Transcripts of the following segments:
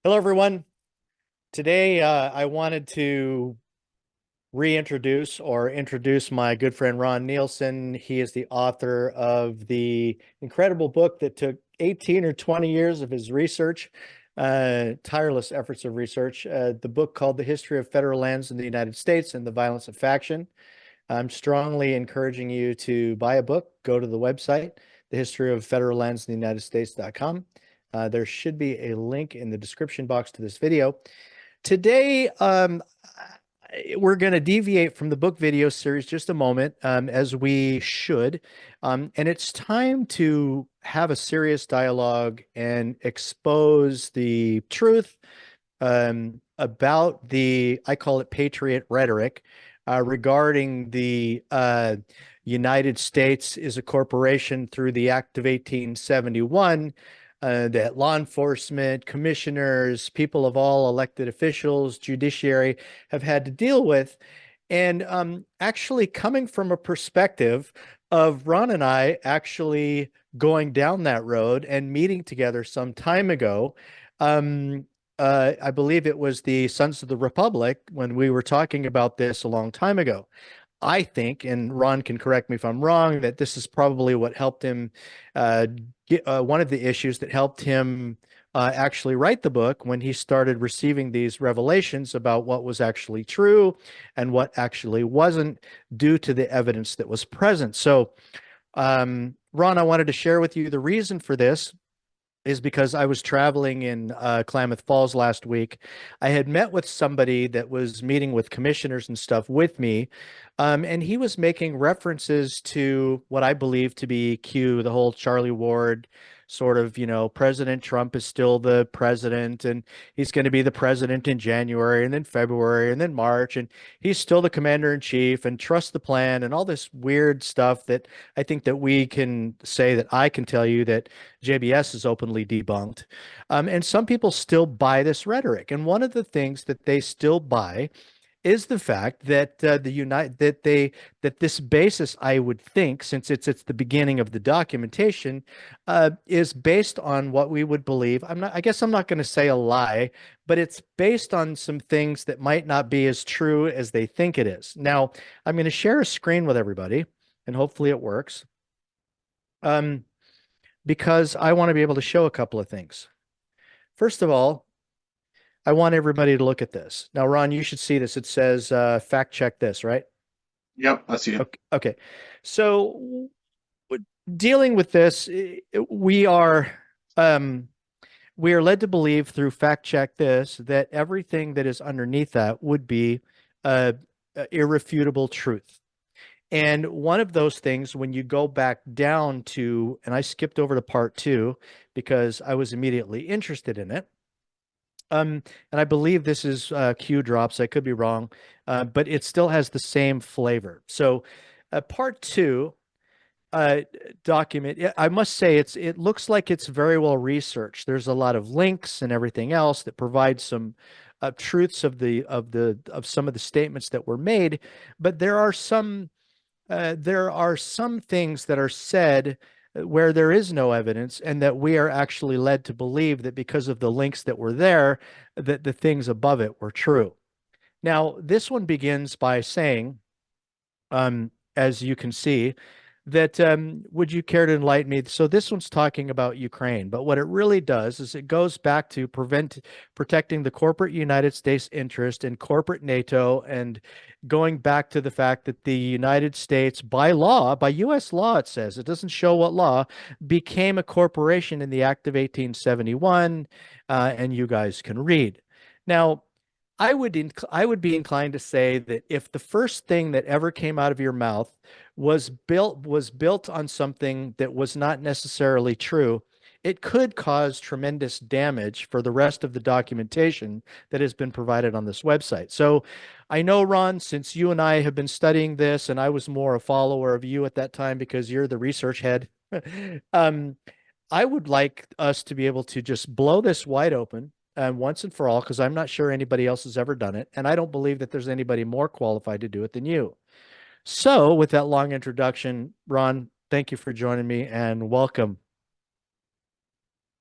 Hello, everyone. Today, I wanted to reintroduce or introduce my good friend Ron Nielsen. He is the author of the incredible book that took 18 or 20 years of his research, tireless efforts of research. The book called The History of Federal Lands in the United States and the Violence of Faction. I'm strongly encouraging you to buy a book. Go to the website, the history of federal lands in the United States.com. There should be a link in the description box to this video. Today, we're going to deviate from the book video series just a moment, as we should. And it's time to have a serious dialogue and expose the truth about I call it patriot rhetoric, regarding the United States is a corporation through the Act of 1871, that law enforcement, commissioners, people of all elected officials, judiciary have had to deal with. And actually coming from a perspective of Ron and I actually going down that road and meeting together some time ago. Um, I believe it was the Sons of the Republic when we were talking about this a long time ago. I think, and Ron can correct me if I'm wrong, that this is probably what helped him one of the issues that helped him actually write the book when he started receiving these revelations about what was actually true and what actually wasn't due to the evidence that was present. So, Ron, I wanted to share with you the reason for this is because I was traveling in Klamath Falls last week. I had met with somebody that was meeting with commissioners and stuff with me, and he was making references to what I believe to be Q, the whole Charlie Ward sort of, President Trump is still the president, and he's going to be the president in January and then February and then March, and he's still the commander in chief and trust the plan and all this weird stuff that I think that we can say that I can tell you that JBS is openly debunked. And some people still buy this rhetoric. And one of the things that they still buy is the fact that that this basis, I would think, since it's the beginning of the documentation, is based on what we would believe. I guess I'm not going to say a lie, but it's based on some things that might not be as true as they think it is. Now, I'm going to share a screen with everybody, and hopefully it works. Um, because I want to be able to show a couple of things. First of all, I want everybody to look at this. Now, Ron, you should see this. It says fact check this, right? Yep, I see it. Okay. Okay. So dealing with this, um, we are led to believe through fact check this that everything that is underneath that would be irrefutable truth. And one of those things, when you go back down to, and I skipped over to part two because I was immediately interested in it. And I believe this is Q drops. I could be wrong, but it still has the same flavor. So, part two uh, document, I must say, it looks like it's very well researched. There's a lot of links and everything else that provide some truths of some of the statements that were made, but there are some things that are said where there is no evidence, and that we are actually led to believe that because of the links that were there, that the things above it were true. Now, this one begins by saying, as you can see, that would you care to enlighten me? So this one's talking about Ukraine, but what it really does is it goes back to protecting the corporate United States interest in corporate NATO, and going back to the fact that the United States, by law, by U.S. law, it says, it doesn't show what law, became a corporation in the Act of 1871, and you guys can read. Now, I would be inclined to say that if the first thing that ever came out of your mouth was built on something that was not necessarily true, it could cause tremendous damage for the rest of the documentation that has been provided on this website. So I know, Ron, since you and I have been studying this, and I was more a follower of you at that time because you're the research head, um, I would like us to be able to just blow this wide open once and for all, because I'm not sure anybody else has ever done it. And I don't believe that there's anybody more qualified to do it than you. So, with that long introduction, Ron, thank you for joining me and welcome.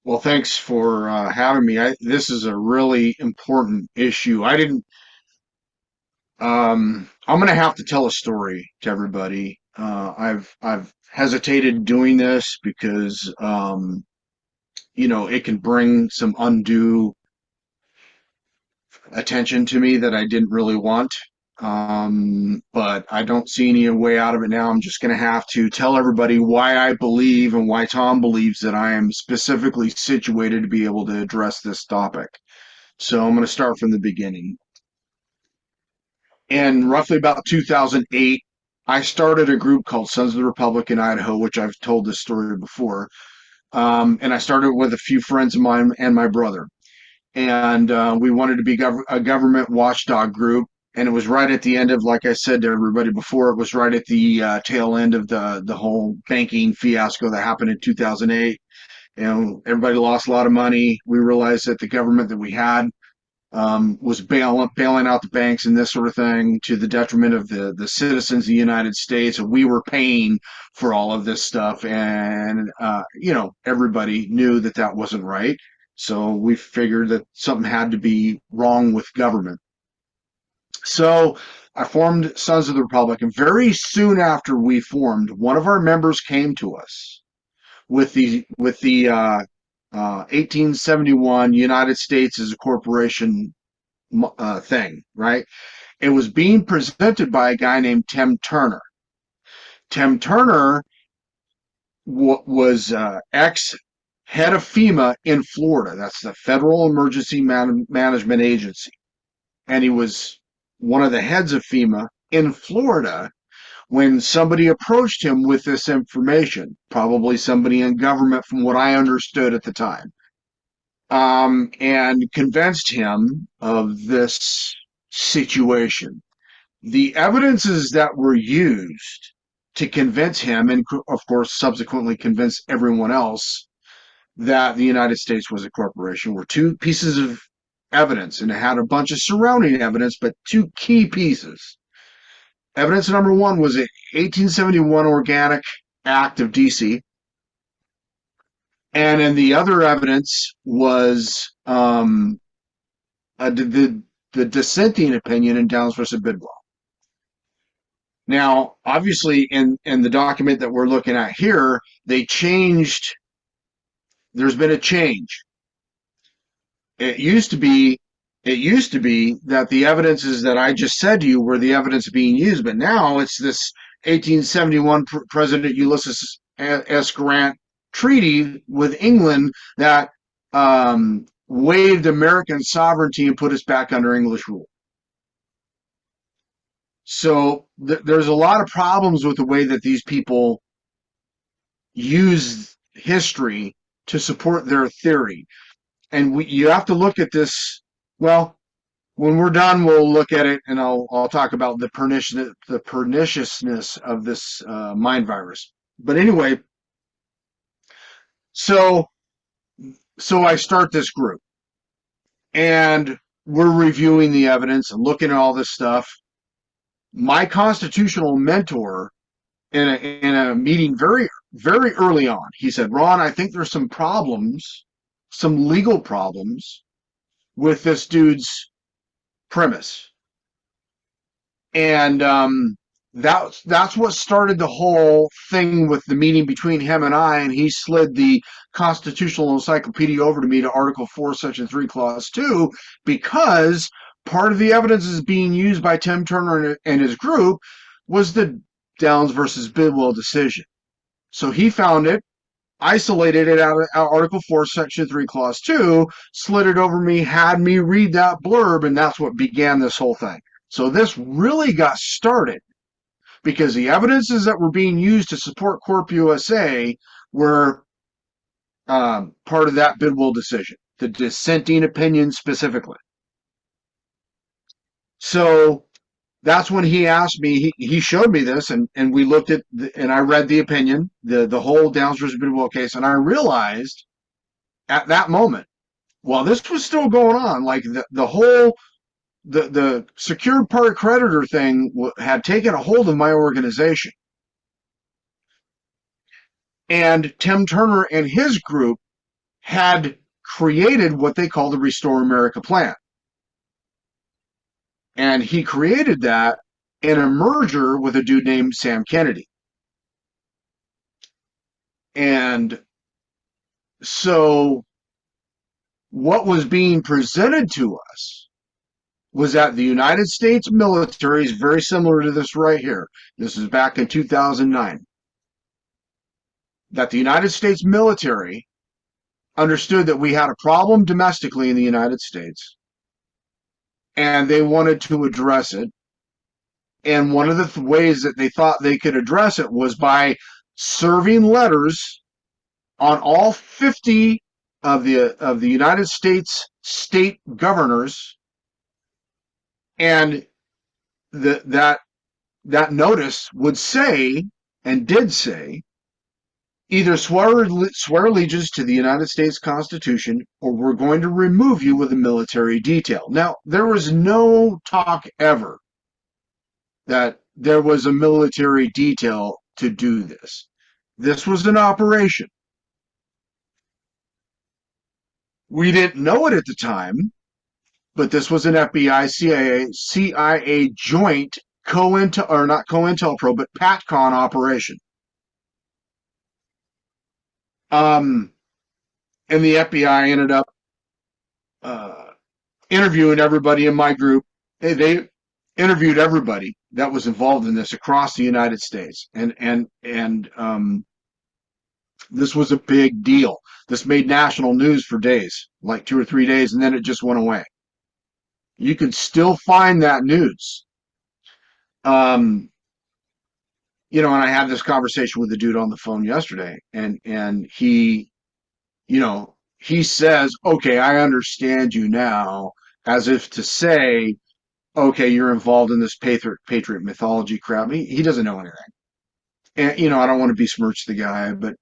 Well, thanks for having me. This is a really important issue. I didn't. I'm going to have to tell a story to everybody. I've hesitated doing this because it can bring some undue attention to me that I didn't really want. But I don't see any way out of it now. I'm just going to have to tell everybody why I believe and why Tom believes that I am specifically situated to be able to address this topic. So I'm going to start from the beginning. In roughly about 2008, I started a group called Sons of the Republic in Idaho, which I've told this story before. And I started with a few friends of mine and my brother. And we wanted to be a government watchdog group. And it was right at the end of, like I said to everybody before, it was right at the tail end of the whole banking fiasco that happened in 2008. Everybody lost a lot of money. We realized that the government that we had was bailing out the banks and this sort of thing to the detriment of the citizens of the United States. And we were paying for all of this stuff. And, everybody knew that that wasn't right. So we figured that something had to be wrong with government. So I formed Sons of the Republic. And very soon after we formed, one of our members came to us with the 1871 United States as a corporation thing, right? It was being presented by a guy named Tim Turner. Tim Turner was ex head of FEMA in Florida. That's the Federal Emergency Management Agency. And he was one of the heads of FEMA in Florida when somebody approached him with this information, probably somebody in government from what I understood at the time, and convinced him of this situation. The evidences that were used to convince him, and of course subsequently convince everyone else that the United States was a corporation, were two pieces of evidence, and it had a bunch of surrounding evidence, but two key pieces. Evidence number one was an 1871 Organic Act of DC, and then the other evidence was the dissenting opinion in Downs versus Bidwell. Now, obviously, in the document that we're looking at here, they changed. There's been a change. It used to be that the evidences that I just said to you were the evidence being used, but now it's this 1871 President Ulysses S. Grant treaty with England that waived American sovereignty and put us back under English rule. So there's a lot of problems with the way that these people use history to support their theory. And you have to look at this. Well, when we're done, we'll look at it, and I'll talk about the perniciousness of this mind virus. But anyway, so I start this group, and we're reviewing the evidence and looking at all this stuff. My constitutional mentor, in a meeting very, very early on, he said, "Ron, I think there's some problems, some legal problems with this dude's premise." And that's what started the whole thing with the meeting between him and I. And he slid the Constitutional Encyclopedia over to me to Article 4, Section 3, Clause 2, because part of the evidence is being used by Tim Turner and his group was the Downs versus Bidwell decision. So he found it, isolated it out of Article 4, Section 3, Clause 2, slid it over me, had me read that blurb, and that's what began this whole thing. So this really got started because the evidences that were being used to support Corp USA were part of that Bidwell decision, the dissenting opinion specifically. So that's when he asked me, he showed me this, and we looked at, and I read the opinion, the whole Downs versus Bidwell case, and I realized at that moment, while this was still going on, like the whole, the secured part creditor thing had taken a hold of my organization. And Tim Turner and his group had created what they call the Restore America plan. And he created that in a merger with a dude named Sam Kennedy. And so what was being presented to us was that the United States military is very similar to this right here. This is back in 2009. That the United States military understood that we had a problem domestically in the United States and they wanted to address it. And one of the ways that they thought they could address it was by serving letters on all 50 of the United States state governors, and that notice would say, and did say, either swear allegiance to the United States Constitution, or we're going to remove you with a military detail. Now, there was no talk ever that there was a military detail to do this. This was an operation. We didn't know it at the time, but this was an FBI CIA joint COINTEL, or not COINTELPRO, but PATCON operation. And the FBI ended up interviewing everybody in my group. They interviewed everybody that was involved in this across the United States, and this was a big deal. This made national news for days, like 2 or 3 days, and then it just went away. You could still find that news. And I had this conversation with the dude on the phone yesterday, and he, he says, "Okay, I understand you now," as if to say, "Okay, you're involved in this Patriot mythology crap." He doesn't know anything. And, I don't want to besmirch the guy, but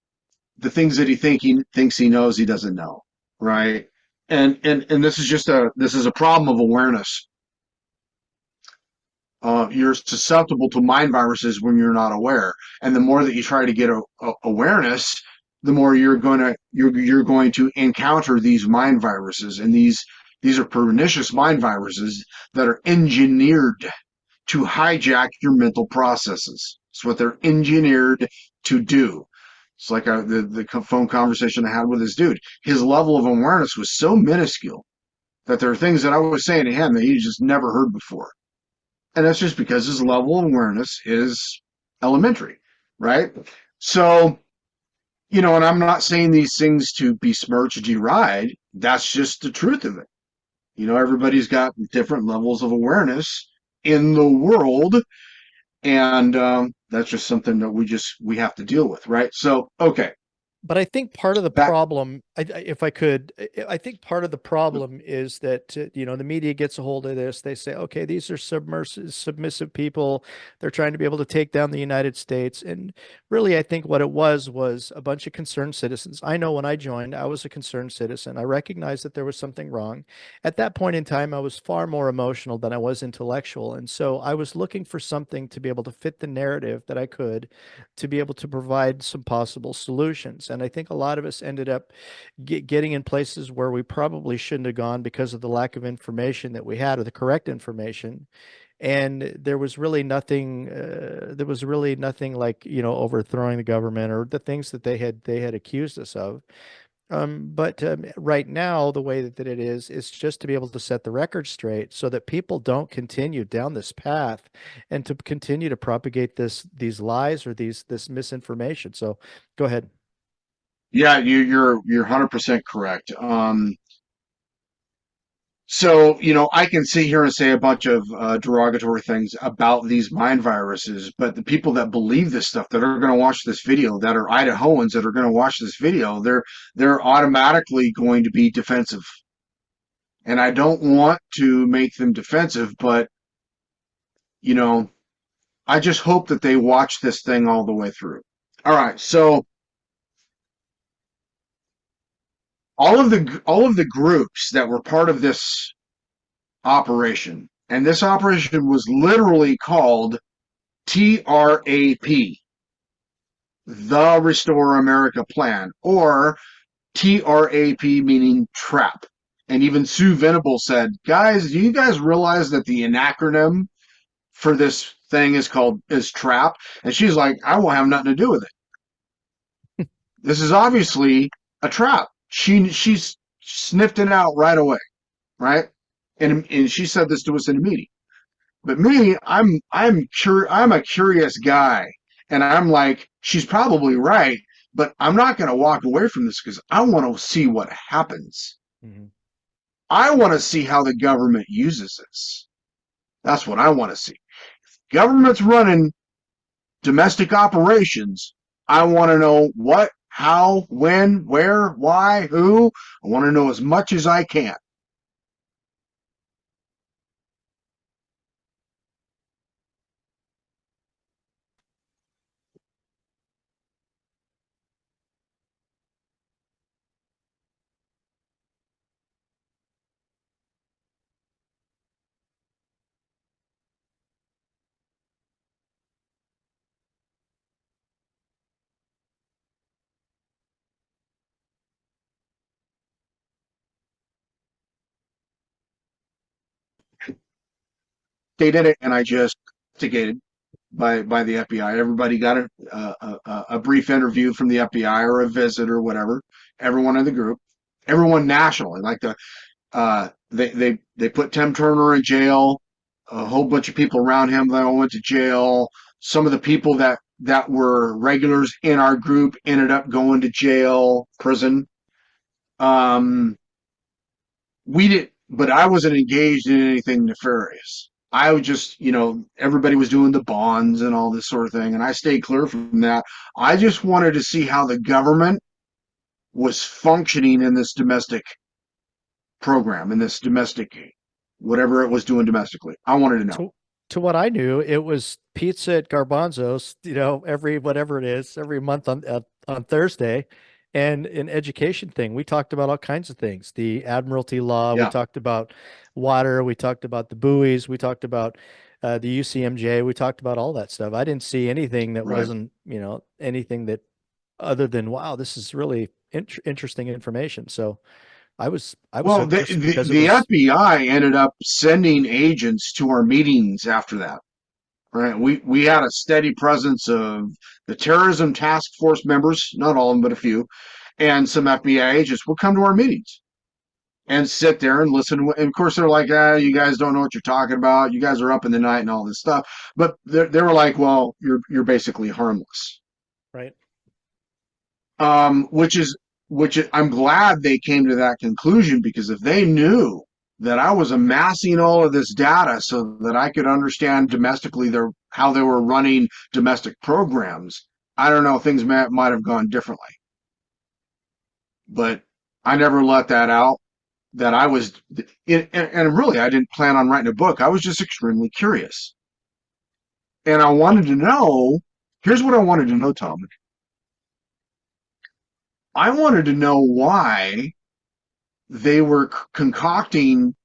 the things that he thinks he knows, he doesn't know, right? And this is a problem of awareness. You're susceptible to mind viruses when you're not aware, and the more that you try to get awareness, the more you're going to encounter these mind viruses, and these are pernicious mind viruses that are engineered to hijack your mental processes. It's what they're engineered to do. It's like the phone conversation I had with this dude. His level of awareness was so minuscule that there are things that I was saying to him that he just never heard before. And that's just because his level of awareness is elementary, right? So, and I'm not saying these things to besmirch or deride. That's just the truth of it. Everybody's got different levels of awareness in the world, and that's just something that we have to deal with, right? So, okay. But I think part of the problem, if I could, I think part of the problem is that, the media gets a hold of this. They say, okay, these are submissive people. They're trying to be able to take down the United States. And really, I think what it was a bunch of concerned citizens. I know when I joined, I was a concerned citizen. I recognized that there was something wrong. At that point in time, I was far more emotional than I was intellectual. And so I was looking for something to be able to fit the narrative that I could, to be able to provide some possible solutions. And I think a lot of us ended up getting in places where we probably shouldn't have gone because of the lack of information that we had, or the correct information. And there was really nothing. There was really nothing like, overthrowing the government or the things that they had accused us of. But right now, the way that it is just to be able to set the record straight so that people don't continue down this path and to continue to propagate these lies or this misinformation. So go ahead. Yeah, you're 100% correct. So, I can sit here and say a bunch of derogatory things about these mind viruses, but the people that believe this stuff, that are going to watch this video, that are Idahoans that are going to watch this video, they're automatically going to be defensive. And I don't want to make them defensive, but, I just hope that they watch this thing all the way through. All right, so all of the groups that were part of this operation, and this operation was literally called TRAP, the Restore America Plan, or TRAP, meaning trap. And even Sue Venable said, guys, do you guys realize that the acronym for this thing is trap? And she's like, I won't have nothing to do with it. This is obviously a trap. She's sniffed it out right away, right? And she said this to us in a meeting. But me, I'm a curious guy, and I'm like, she's probably right, but I'm not going to walk away from this because I want to see what happens. Mhm. I want to see how the government uses this. That's what I want to see. Government's running domestic operations. I want to know what, how, when, where, why, who. I want to know as much as I can. They did it, and I just investigated by the FBI. Everybody got a brief interview from the FBI or a visit or whatever. Everyone in the group, everyone nationally, like they put Tim Turner in jail. A whole bunch of people around him that all went to jail. Some of the people that were regulars in our group ended up going to jail, prison. Um, we did, but I wasn't engaged in anything nefarious. I was just, everybody was doing the bonds and all this sort of thing, and I stayed clear from that. I just wanted to see how the government was functioning in this domestic program, in this domestic, whatever it was doing domestically. I wanted to know. To what I knew, it was pizza at Garbanzo's, every whatever it is, every month on Thursday, and an education thing. We talked about all kinds of things. The Admiralty Law. We Yeah, talked about water. We talked about the buoys. We talked about the UCMJ. We talked about all that stuff. I didn't see anything that right. wasn't, anything that other than wow, this is really interesting information. So I was Well, hooked just because it the was FBI ended up sending agents to our meetings after that. Right. We had a steady presence of the terrorism task force members, not all of them, but a few, and some FBI agents would come to our meetings and sit there and listen. And of course, they're like, you guys don't know what you're talking about. You guys are up in the night and all this stuff. But they were like, well, you're basically harmless. right. Which is I'm glad they came to that conclusion, because if they knew that I was amassing all of this data so that I could understand domestically how they were running domestic programs, I don't know, things might have gone differently. But I never let that out. That I was, and really, I didn't plan on writing a book. I was just extremely curious, and I wanted to know. Here's what I wanted to know, Tom. I wanted to know why they were concocting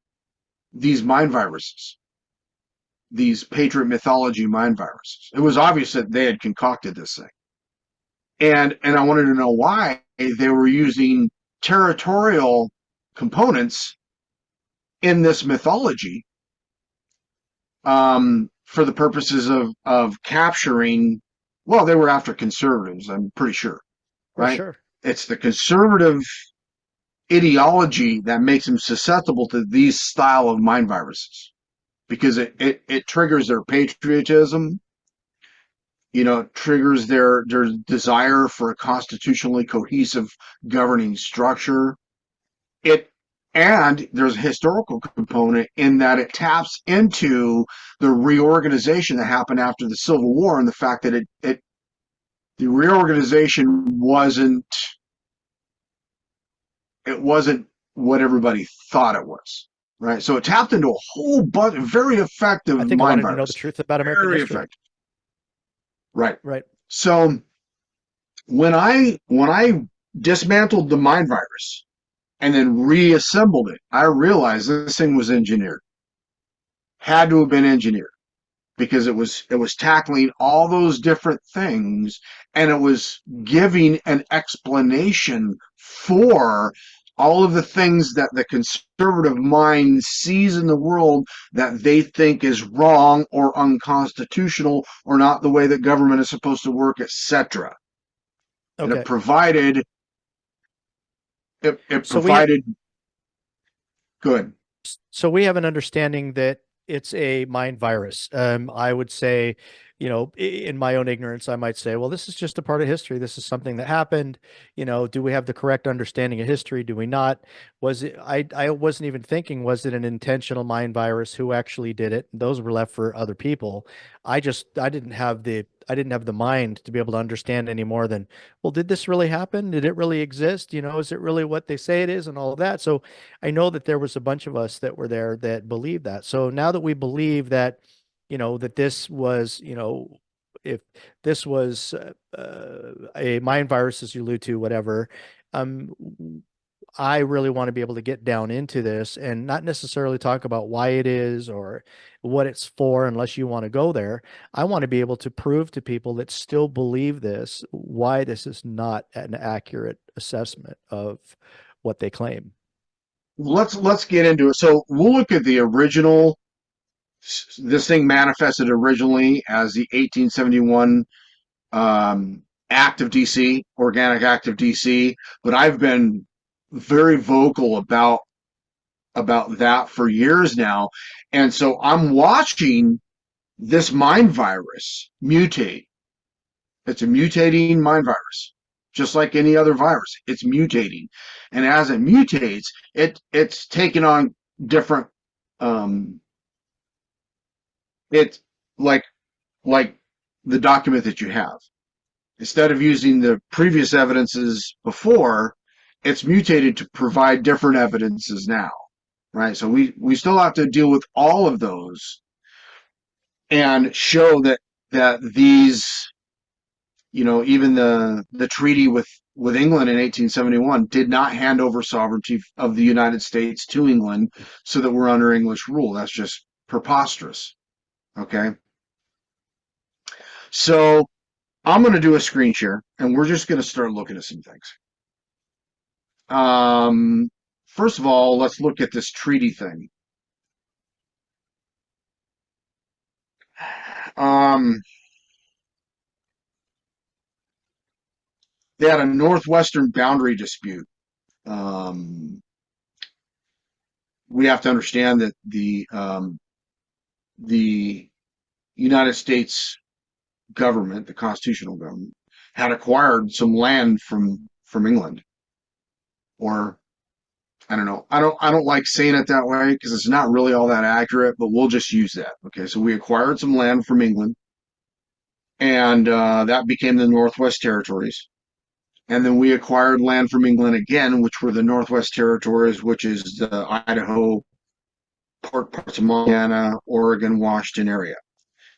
these mind viruses, these Patriot mythology mind viruses. It was obvious that they had concocted this thing. And I wanted to know why they were using territorial components in this mythology, for the purposes of capturing. Well, they were after conservatives, I'm pretty sure, For right? sure. It's the conservative ideology that makes them susceptible to these style of mind viruses, because it triggers their patriotism, triggers their desire for a constitutionally cohesive governing structure. It and there's a historical component in that it taps into the reorganization that happened after the Civil War, and the fact that the reorganization wasn't what everybody thought it was, right? So it tapped into a whole bunch of very I effective think I mind wanted to know the virus, truth about American very history. effective, right? Right. So when I dismantled the mind virus and then reassembled it, I realized this thing was engineered, had to have been engineered, because it was tackling all those different things, and it was giving an explanation for all of the things that the conservative mind sees in the world that they think is wrong or unconstitutional or not the way that government is supposed to work, etc. And Okay. it So we provided good. so we have an understanding that it's a mind virus. I would say, in my own ignorance, I might say, well, this is just a part of history. This is something that happened. Do we have the correct understanding of history? Do we not? Was it, I wasn't even thinking, was it an intentional mind virus? Who actually did it? Those were left for other people. I didn't have the mind to be able to understand any more than, well, did this really happen? Did it really exist? Is it really what they say it is and all of that? So I know that there was a bunch of us that were there that believed that. So now that we believe that, that this was, if this was a mind virus, as you allude to, whatever, um, I really want to be able to get down into this and not necessarily talk about why it is or what it's for, unless you want to go there. I want to be able to prove to people that still believe this, why this is not an accurate assessment of what they claim. Let's get into it. So we'll look at the original. This thing manifested originally as the 1871 Act of DC, Organic Act of DC, but I've been very vocal about that for years now, and so I'm watching this mind virus mutate. It's a mutating mind virus, just like any other virus. It's mutating, and as it mutates, it's taking on different. Um, it's like like the document that you have. Instead of using the previous evidences before, it's mutated to provide different evidences now, right? So we still have to deal with all of those and show that these, even the treaty with England in 1871 did not hand over sovereignty of the United States to England so that we're under English rule. That's just preposterous. Okay. So I'm going to do a screen share and we're just going to start looking at some things. Um, First of all, let's look at this treaty thing. Um, they had a northwestern boundary dispute. Um, we have to understand that the United States government, the constitutional government, had acquired some land from England, or I don't know. I don't like saying it that way because it's not really all that accurate, but we'll just use that. Okay, so we acquired some land from England, and that became the Northwest Territories. And then we acquired land from England again, which were the Northwest Territories, which is the Idaho, parts of Montana, Oregon, Washington area.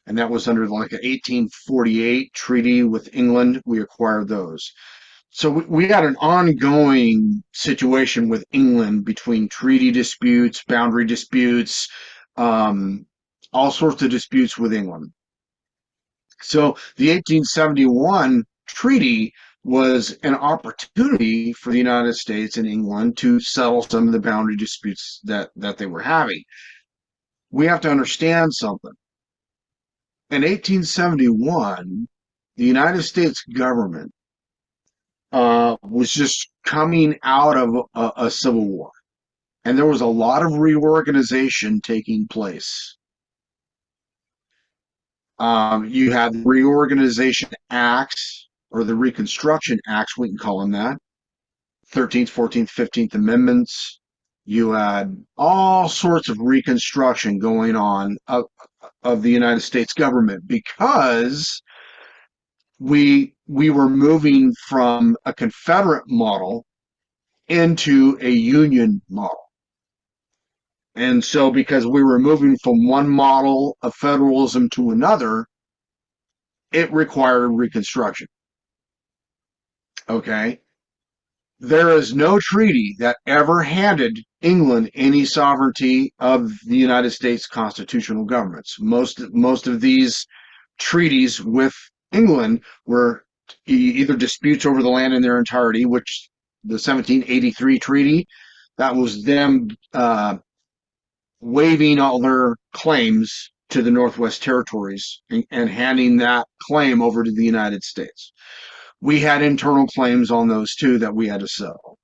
And that was under like an 1848 treaty with England. We acquired those. So we had an ongoing situation with England between treaty disputes, boundary disputes, um, all sorts of disputes with England. So the 1871 treaty was an opportunity for the United States and England to settle some of the boundary disputes that they were having. We have to understand something. In 1871, the United States government was just coming out of a civil war, and there was a lot of reorganization taking place. You had the Reorganization Acts, or the Reconstruction Acts, we can call them that, 13th, 14th, 15th Amendments. You had all sorts of reconstruction going on of the United States government because we were moving from a Confederate model into a Union model. And so because we were moving from one model of federalism to another, it required reconstruction. Okay. There is no treaty that ever handed England any sovereignty of the United States constitutional governments. Most of these treaties with England were either disputes over the land in their entirety, which the 1783 treaty. That was them waiving all their claims to the Northwest Territories and handing that claim over to the United States. We had internal claims on those too that we had to settle.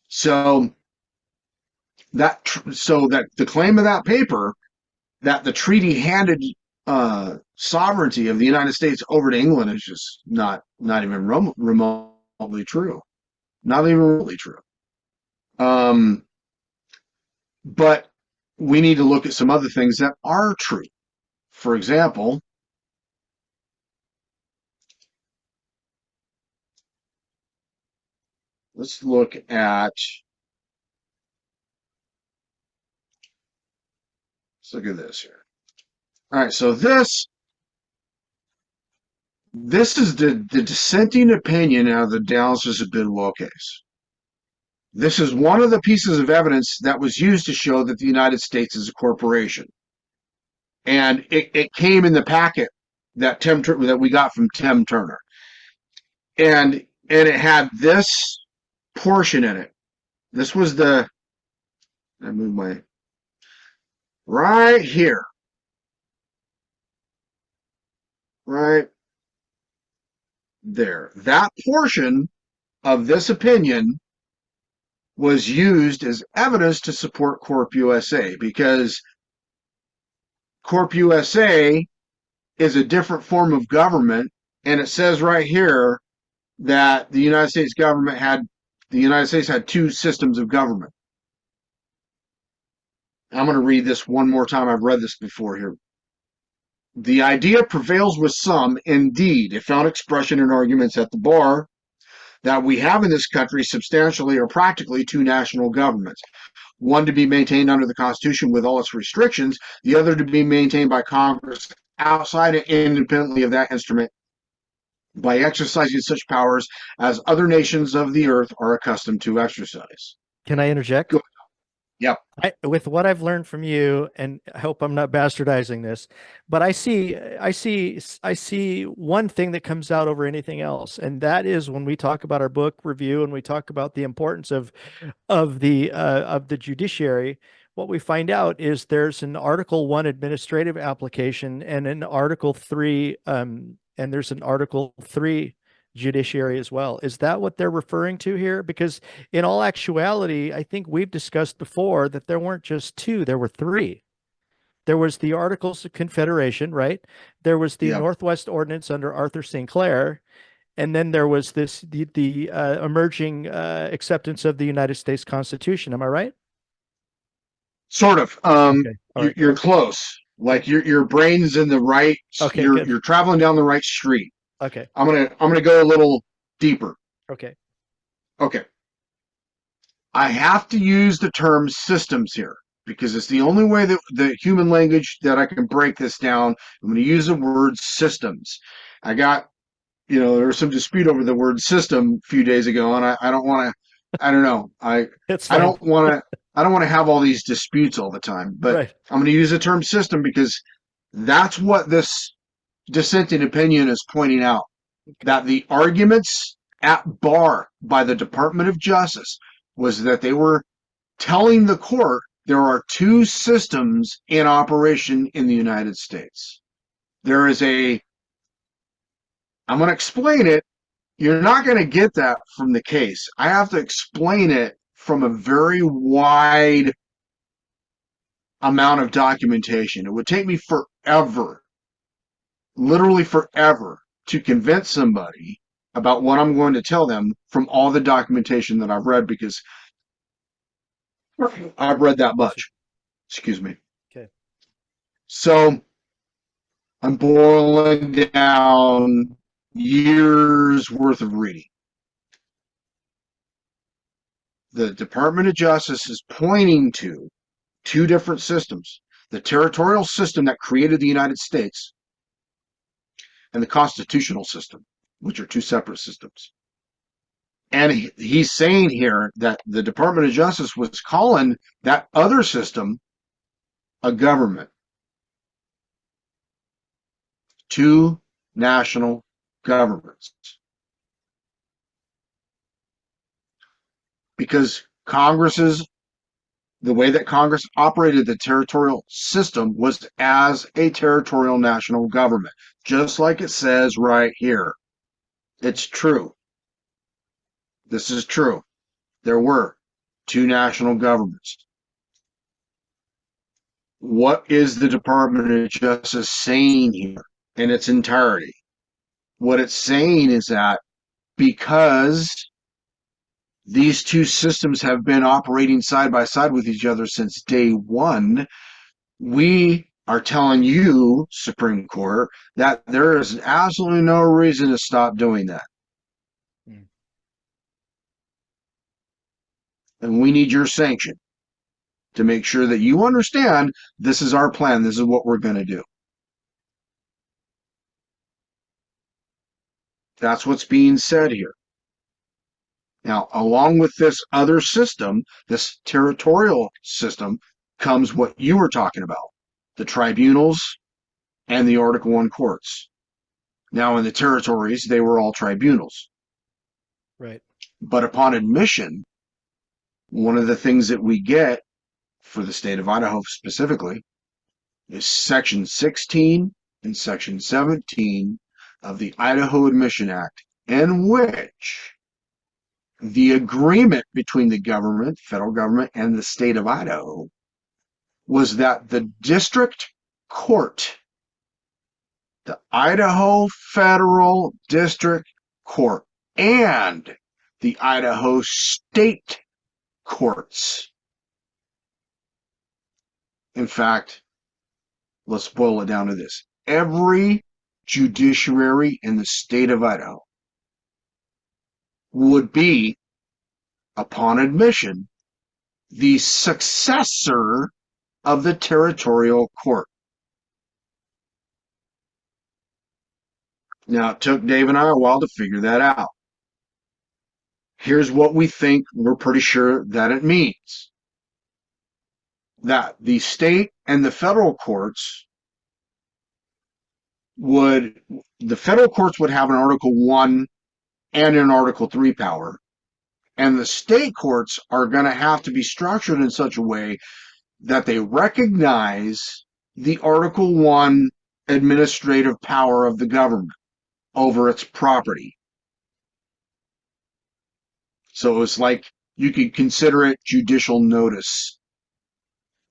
So that the claim of that paper that the treaty handed sovereignty of the United States over to England is just not even remotely true. Not even remotely true. Um, but we need to look at some other things that are true. For example, let's look at this here. All right, so this is the dissenting opinion out of the Dallas Bidwell case. This is one of the pieces of evidence that was used to show that the United States is a corporation. And it came in the packet that we got from Tim Turner. And it had this portion in it. This was I move my right here. Right there. That portion of this opinion was used as evidence to support Corp USA, because Corp USA is a different form of government, and it says right here that the United States had two systems of government. I'm going to read this one more time. I've read this before here. The idea prevails with some, indeed, it found expression in arguments at the bar, that we have in this country substantially or practically two national governments. One to be maintained under the Constitution with all its restrictions, the other to be maintained by Congress outside and independently of that instrument by exercising such powers as other nations of the earth are accustomed to exercise. Can I interject? Go. Yep. With what I've learned from you, and I hope I'm not bastardizing this, but I see one thing that comes out over anything else, and that is when we talk about our book review and we talk about the importance of the judiciary. What we find out is there's an Article 1 administrative application and an Article 3, and there's an Article 3 judiciary as well. Is that what they're referring to here? Because in all actuality, I think we've discussed before that there weren't just two, there were three. There was the Articles of Confederation, right? There was the Yep. Northwest Ordinance under Arthur St. Clair, and then there was the emerging acceptance of the United States Constitution. Am I right? Sort of. Okay. All right. You're close. Like your brain's in the right. Okay, good. You're traveling down the right street. Okay. I'm gonna go a little deeper. Okay. Okay. I have to use the term systems here because it's the only way that the human language that I can break this down. I'm going to use the word systems. I got, there was some dispute over the word system a few days ago, and I don't want to, I don't know. It's I fine. don't want to have all these disputes all the time, but Right. I'm going to use the term system because that's what this dissenting opinion is pointing out, that the arguments at bar by the Department of Justice was that they were telling the court there are two systems in operation in the United States. There is I'm going to explain it. You're not going to get that from the case. I have to explain it from a very wide amount of documentation. It would take me forever, literally forever, to convince somebody about what I'm going to tell them from all the documentation that I've read, because I've read that much. Excuse me. Okay. So I'm boiling down years worth of reading. The Department of Justice is pointing to two different systems: the territorial system that created the United States and the constitutional system, which are two separate systems. And he's saying here that the Department of Justice was calling that other system a government. Two national governments. because the way that Congress operated the territorial system was as a territorial national government, just like it says right here. It's true. This is true. There were two national governments. What is the Department of Justice saying here in its entirety? What it's saying is that because these two systems have been operating side by side with each other since day one, we are telling you, Supreme Court, that there is absolutely no reason to stop doing that. Mm. And we need your sanction to make sure that you understand this is our plan, this is what we're going to do. That's what's being said here. Now, along with this other system, this territorial system, comes what you were talking about, the tribunals and the Article I courts. Now, in the territories, they were all tribunals. Right. But upon admission, one of the things that we get for the state of Idaho specifically is Section 16 and Section 17 of the Idaho Admission Act, in which the agreement between the government, federal government, and the state of Idaho was that the district court, the Idaho Federal District Court, and the Idaho State Courts. In fact, let's boil it down to this. Every judiciary in the state of Idaho would be, upon admission, the successor of the territorial court. Now, it took Dave and I a while to figure that out. Here's what we think we're pretty sure that it means. That the state and the federal courts the federal courts would have an Article I and an Article III power, and the state courts are going to have to be structured in such a way that they recognize the Article I administrative power of the government over its property. So it's like you could consider it judicial notice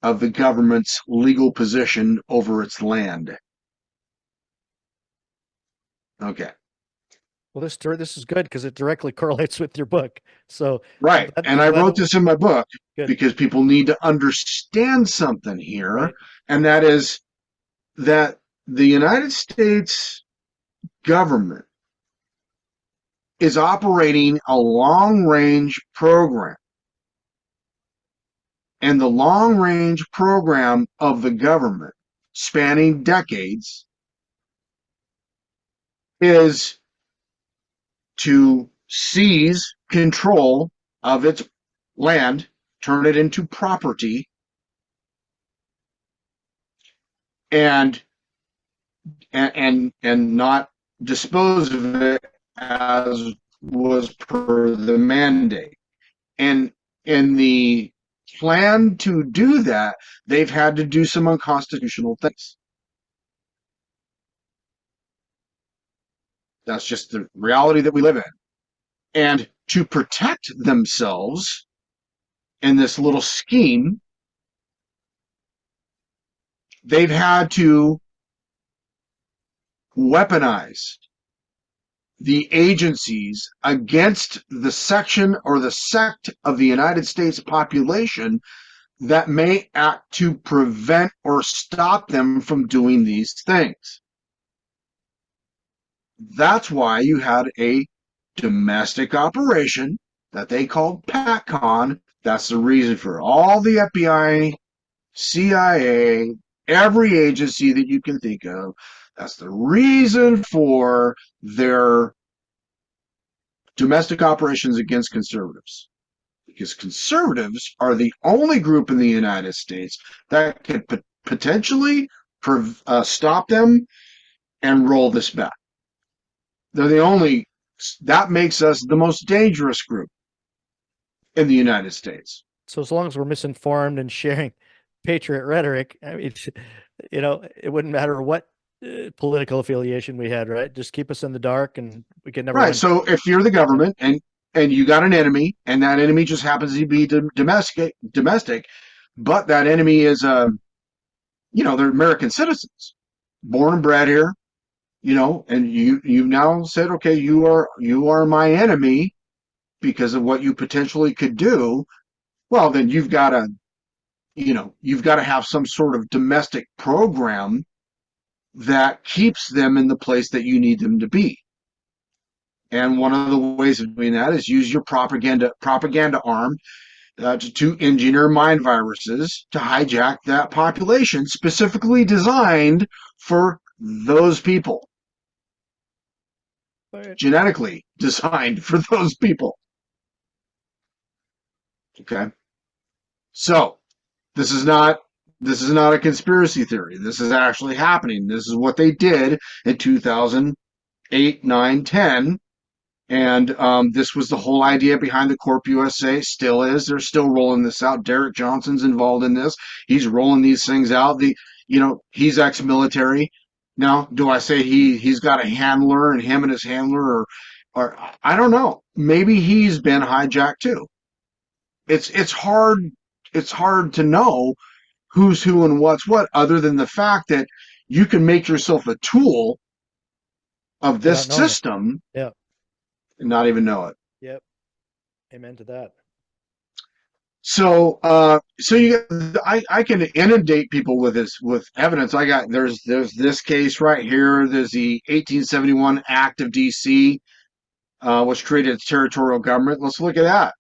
of the government's legal position over its land. Okay. Well, this is good because it directly correlates with your book. So right, and I wrote this in my book because people need to understand something here, right. And that is that the United States government is operating a long-range program. And the long-range program of the government, spanning decades, is to seize control of its land, turn it into property, and not dispose of it as was per the mandate. And in the plan to do that, they've had to do some unconstitutional things. That's just the reality that we live in. And to protect themselves in this little scheme, they've had to weaponize the agencies against the section or the sect of the United States population that may act to prevent or stop them from doing these things. That's why you had a domestic operation that they called PATCON. That's the reason for all the FBI, CIA, every agency that you can think of. That's the reason for their domestic operations against conservatives. Because conservatives are the only group in the United States that could potentially stop them and roll this back. They're the only, that makes us the most dangerous group. in the United States. So as long as we're misinformed and sharing patriot rhetoric, I mean, it wouldn't matter what political affiliation we had, right? Just keep us in the dark and we can never Right. win. So if you're the Yeah. government and you got an enemy, and that enemy just happens to be domestic, but that enemy is they're American citizens, born and bred here, and you've now said, okay, you are my enemy because of what you potentially could do. Well, then you've got to have some sort of domestic program that keeps them in the place that you need them to be. And one of the ways of doing that is use your propaganda arm to engineer mind viruses to hijack that population specifically designed for those people, Right. genetically designed for those people. Okay. So this is not a conspiracy theory. This is actually happening. This is what they did in 2008, 9, 10. And this was the whole idea behind the Corp USA. Still is. They're still rolling this out. Derek Johnson's involved in this. He's rolling these things out. He's ex-military. Now, do I say he's got a handler and him and his handler, or I don't know. Maybe he's been hijacked too. It's hard to know who's who and what's what, other than the fact that you can make yourself a tool of this Without knowing it. system Yeah. and not even know it. Yep. Amen to that. I can inundate people with evidence. There's this case right here. There's the 1871 Act of D.C., which created a territorial government. Let's look at that.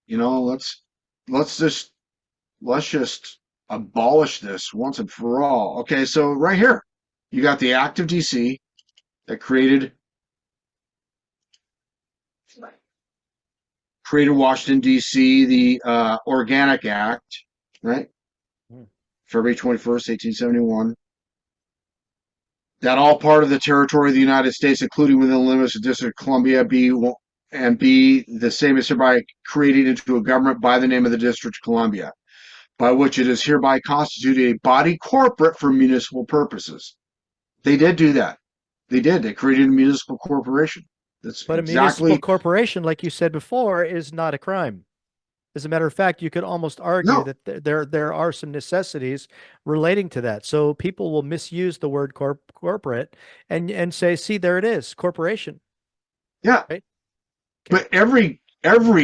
Let's just abolish this once and for all. Okay, so right here, you got the Act of D.C. that created Washington, D.C., the Organic Act, right? February 21st, 1871. That all part of the territory of the United States, including within the limits of the District of Columbia, be the same as hereby created into a government by the name of the District of Columbia, by which it is hereby constituted a body corporate for municipal purposes. They did do that. They did. They created a municipal corporation. That's But a municipal corporation, like you said before, is not a crime. As a matter of fact, you could almost argue no. that there are some necessities relating to that. So people will misuse the word corporate and say, see, there it is, corporation. Yeah. Right? But every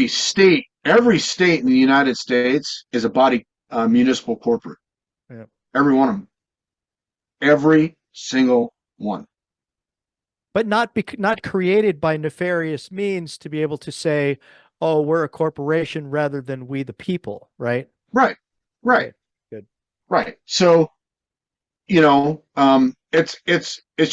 state in the United States is a body municipal corporate. Yeah. Every one of them. Every single one. But not created by nefarious means to be able to say, oh, we're a corporation rather than we the people, right? Right. Okay, good. Right. So, it's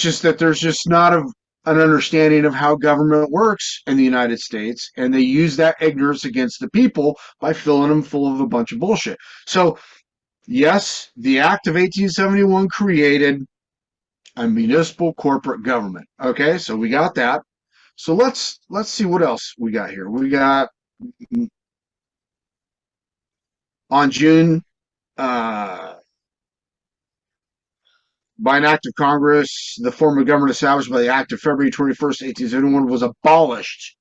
just that there's just not an understanding of how government works in the United States, and they use that ignorance against the people by filling them full of a bunch of bullshit. So, yes, the Act of 1871 created a municipal corporate government. Okay, so we got that. So let's see what else we got here. We got on June by an act of Congress, the form of government established by the Act of February 21st, 1871 was abolished,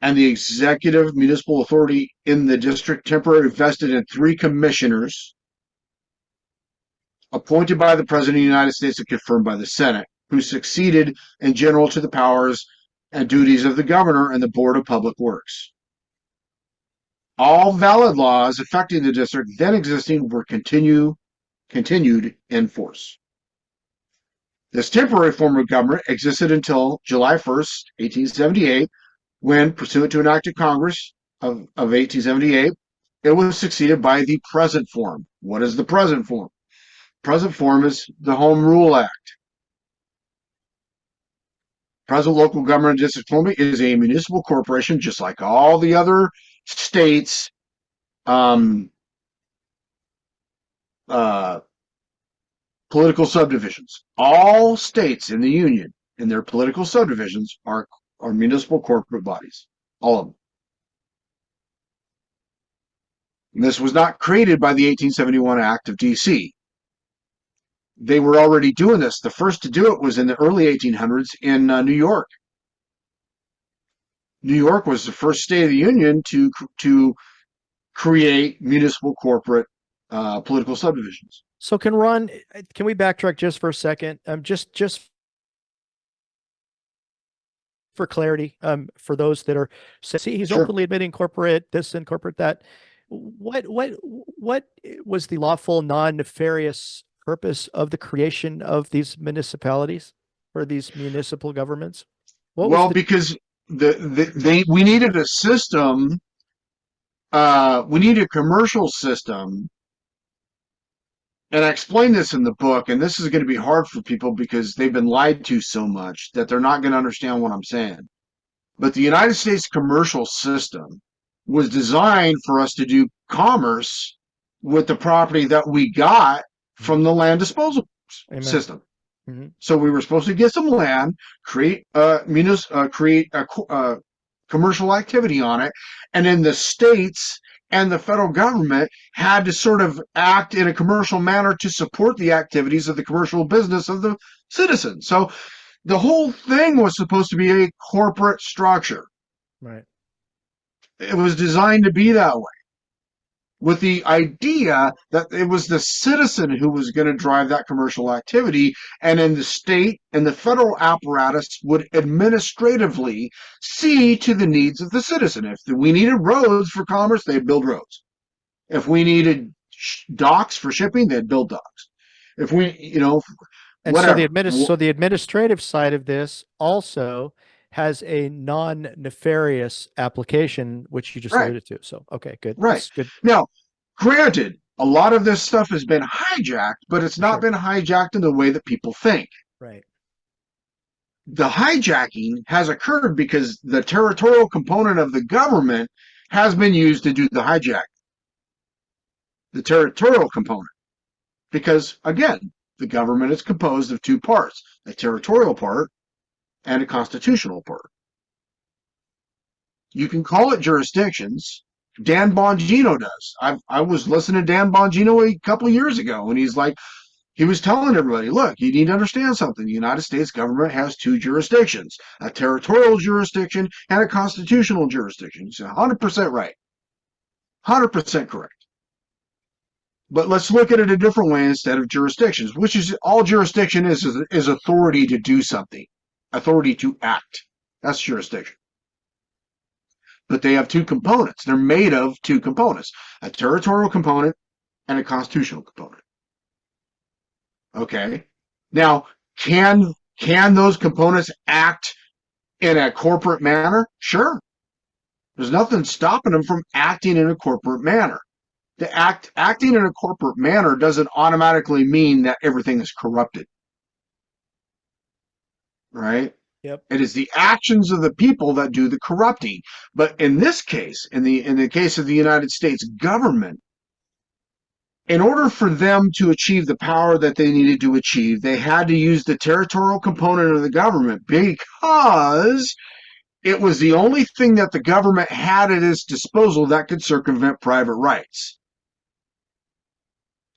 and the executive municipal authority in the district temporarily vested in 3 commissioners appointed by the President of the United States and confirmed by the Senate, who succeeded in general to the powers and duties of the governor and the Board of Public Works. All valid laws affecting the district then existing were continued in force. This temporary form of government existed until July 1st, 1878, when, pursuant to an act of Congress of 1878, it was succeeded by the present form. What is the present form? Present form is the Home Rule Act. Present local government of District of Columbia is a municipal corporation, just like all the other states' political subdivisions. All states in the Union, in their political subdivisions, are municipal corporate bodies. All of them. This was not created by the 1871 Act of DC. They were already doing this. The first to do it was in the early 1800s in New York. New York was the first state of the union to create municipal corporate political subdivisions. So can we backtrack just for a second? Just for clarity, for those that are see, he's Sure. openly admitting corporate this and corporate that. What was the lawful, non-nefarious purpose of the creation of these municipalities or these municipal governments? What was Well, the because we needed a system, we need a commercial system, and I explain this in the book, and this is going to be hard for people because they've been lied to so much that they're not going to understand what I'm saying. But the United States commercial system was designed for us to do commerce with the property that we got from the land disposal Amen? system. Hmm. So we were supposed to get some land, create a commercial activity on it, and then the states and the federal government had to sort of act in a commercial manner to support the activities of the commercial business of the citizens. So the whole thing was supposed to be a corporate structure. Right. It was designed to be that way, with the idea that it was the citizen who was going to drive that commercial activity, and then the state and the federal apparatus would administratively see to the needs of the citizen. If we needed roads for commerce, they'd build roads. If we needed docks for shipping, they'd build docks. If we, And so whatever. the administrative side of this also has a non-nefarious application, which you just Right, alluded to. So, okay, good. right. That's good Now, granted, a lot of this stuff has been hijacked, but it's for not sure. been hijacked in the way that people think. Right. The hijacking has occurred because the territorial component of the government has been used to do the hijack. The territorial component. Because, again, the government is composed of two parts, a territorial part and a constitutional part. You can call it jurisdictions. Dan Bongino does. I was listening to Dan Bongino a couple of years ago, and he's like, he was telling everybody, look, you need to understand something. The United States government has two jurisdictions, a territorial jurisdiction and a constitutional jurisdiction. He's 100% right. 100% correct. But let's look at it a different way instead of jurisdictions, which is all jurisdiction is authority to do something, authority to act. That's jurisdiction. But they have two components. They're made of two components, a territorial component and a constitutional component. Okay. Now, can those components act in a corporate manner? Sure. There's nothing stopping them from acting in a corporate manner. Acting in a corporate manner doesn't automatically mean that everything is corrupted. Right? Yep. It is the actions of the people that do the corrupting. But in this case, in the case of the United States government, in order for them to achieve the power that they needed to achieve, they had to use the territorial component of the government because it was the only thing that the government had at its disposal that could circumvent private rights.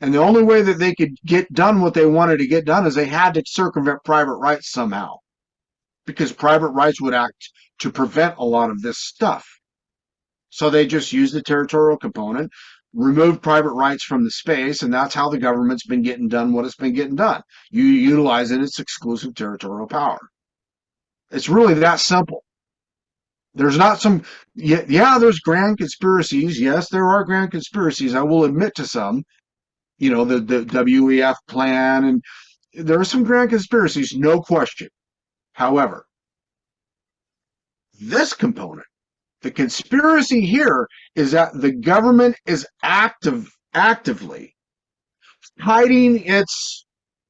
And the only way that they could get done what they wanted to get done is they had to circumvent private rights somehow, because private rights would act to prevent a lot of this stuff. So they just used the territorial component, removed private rights from the space, and that's how the government's been getting done what it's been getting done. You utilize its exclusive territorial power. It's really that simple. There's not some, yeah, there's grand conspiracies. Yes, there are grand conspiracies. I will admit to some, the WEF plan, and there are some grand conspiracies, no question. However, this component, the conspiracy here, is that the government is actively hiding its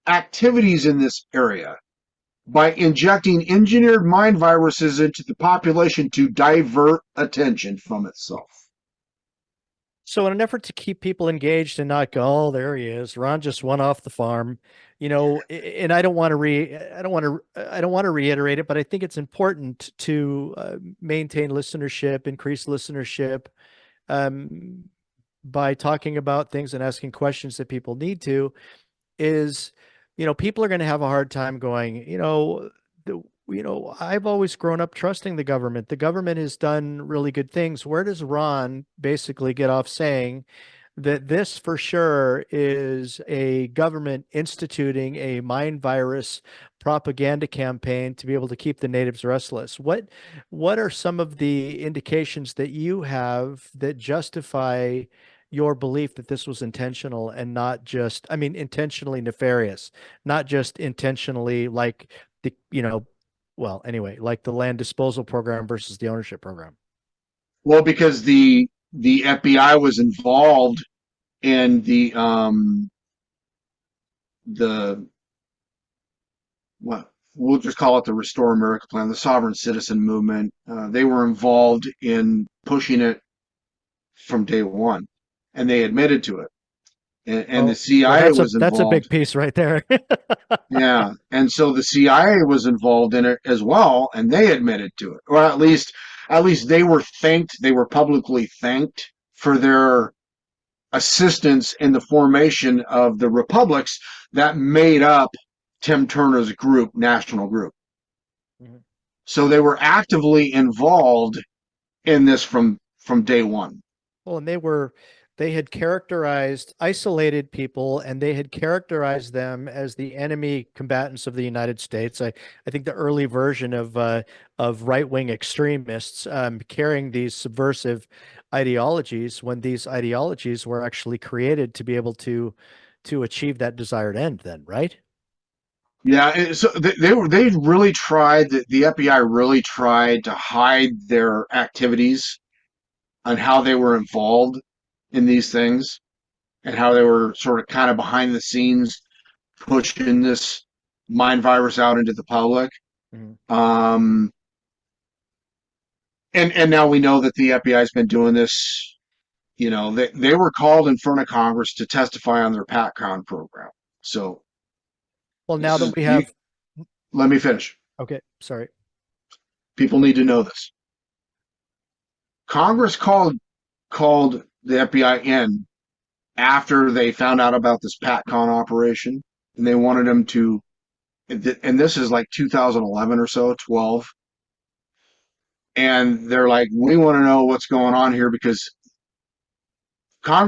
activities in this area by injecting engineered mind viruses into the population to divert attention from itself. So in an effort to keep people engaged and not go, oh, there he is. Ron just went off the farm, and I don't want to reiterate it, but I think it's important to maintain listenership, increase listenership, um, by talking about things and asking questions that people need to is, people are going to have a hard time going, I've always grown up trusting the government. The government has done really good things. Where does Ron basically get off saying that this for sure is a government instituting a mind virus propaganda campaign to be able to keep the natives restless? What are some of the indications that you have that justify your belief that this was intentional and not just, I mean, intentionally nefarious, not just intentionally like well, anyway, like the land disposal program versus the ownership program? Well, because the FBI was involved in the what we'll just call it the Restore America plan, the sovereign citizen movement. They were involved in pushing it from day one, and they admitted to it. And the Oh, well, CIA was that's a involved. big piece right there. Yeah, and so the CIA was involved in it as well, and they admitted to it, or at least they were thanked. They were publicly thanked for their assistance in the formation of the republics that made up Tim Turner's group, national group. Mhm. So they were actively involved in this from day one. Well, and they had characterized isolated people and they had characterized them as the enemy combatants of the United States. I think the early version of right-wing extremists carrying these subversive ideologies when these ideologies were actually created to be able to achieve that desired end then, right? Yeah, so they really tried. The FBI really tried to hide their activities on how they were involved in these things and how they were sort of kind of behind the scenes pushing this mind virus out into the public. Mhm. Um, and now we know that the FBI has been doing this. They were called in front of Congress to testify on their PatCon program. So Well, now this that is we you. have, Let me finish. okay, sorry. People need to know this. Congress called the FBI in after they found out about this PatCon operation, and they wanted them to. And this is like 2011 or so, 12. And they're like, we want to know what's going on here because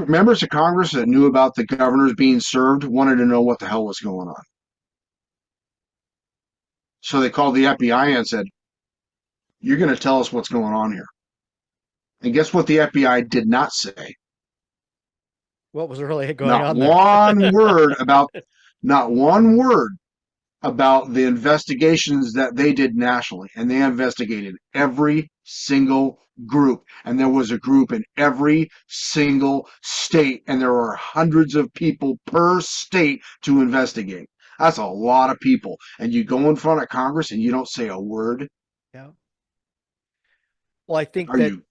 members of Congress that knew about the governors being served wanted to know what the hell was going on. So they called the FBI and said, you're going to tell us what's going on here. And guess what the FBI did not say? What was really going Not on there? one word about not one word about the investigations that they did nationally. And they investigated every single group. And there was a group in every single state. And there are hundreds of people per state to investigate. That's a lot of people. And you go in front of Congress and you don't say a word. Yeah. Well, Are you?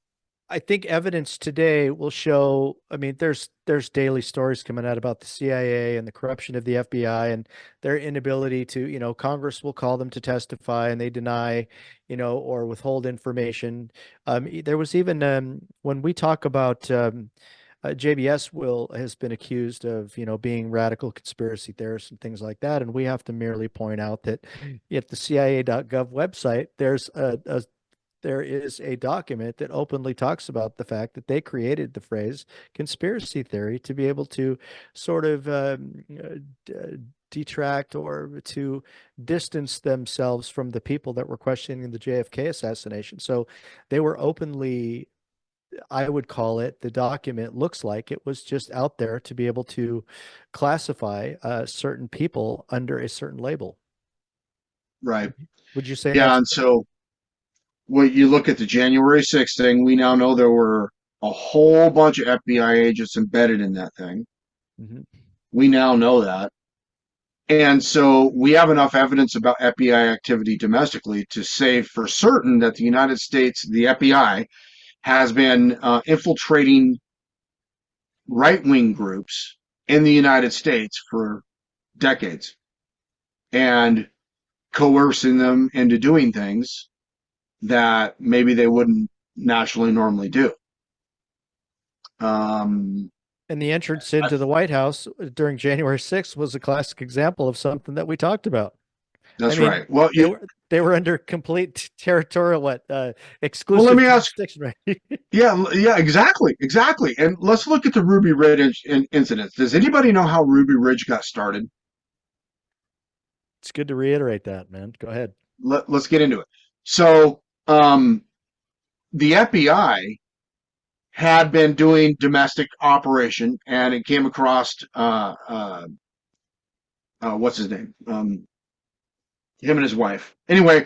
I think evidence today will show, I mean, there's daily stories coming out about the CIA and the corruption of the FBI and their inability to, Congress will call them to testify and they deny, or withhold information. There was even when we talk about JBS will has been accused of, being radical conspiracy theorists and things like that, and we have to merely point out that at the CIA.gov website, there is a document that openly talks about the fact that they created the phrase conspiracy theory to be able to sort of detract or to distance themselves from the people that were questioning the JFK assassination. So they were openly, I would call it, the document looks like it was just out there to be able to classify certain people under a certain label. Right. Would you say Yeah. that's And so when you look at the January 6th thing, we now know there were a whole bunch of FBI agents embedded in that thing. Mhm. We now know that. And so we have enough evidence about FBI activity domestically to say for certain that the United States, the FBI, has been infiltrating right wing groups in the United States for decades and coercing them into doing things that maybe they wouldn't nationally normally do. And the entrance into the White House during January 6th was a classic example of something that we talked about. I That's mean, right. Well, they were under complete territorial let exclusive me ask. jurisdiction, right? Yeah, exactly, exactly. And let's look at the Ruby Ridge incident. Does anybody know how Ruby Ridge got started? It's good to reiterate that, man. Go ahead. Let's get into it. So, the FBI had been doing domestic operation, and it came across what's his name? Him and his wife. Anyway,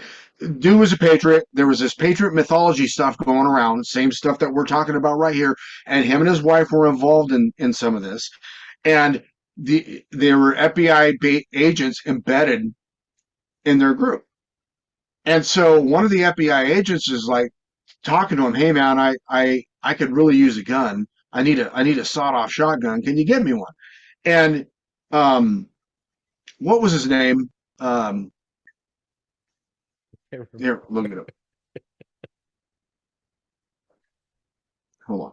dude was a patriot. There was this patriot mythology stuff going around, same stuff that we're talking about right here. And him and his wife were involved in some of this. And there were FBI agents embedded in their group. And so one of the FBI agents is like talking to him, "Hey man, I could really use a gun. I need a sawed off shotgun. Can you get me one?" And um, what was his name? Um, Here, look it up. Hold on.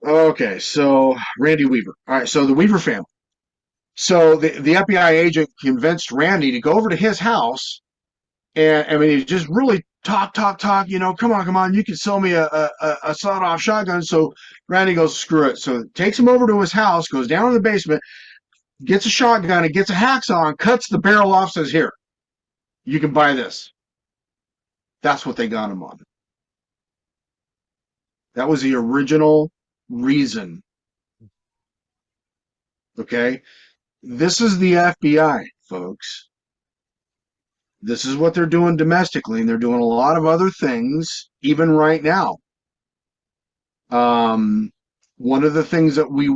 Okay, so Randy Weaver. All right, so the Weaver family. So the FBI agent convinced Randy to go over to his house, and I mean, he just really talk. You know, come on, you can sell me a sawed off shotgun. So Randy goes, screw it. So takes him over to his house, goes down in the basement, gets a shotgun, and gets a hacksaw, and cuts the barrel off. Says, "Here, you can buy this." That's what they got him on. That was the original reason. Okay, this is the FBI, folks. This is what they're doing domestically, and they're doing a lot of other things, even right now. Um, One of the things that we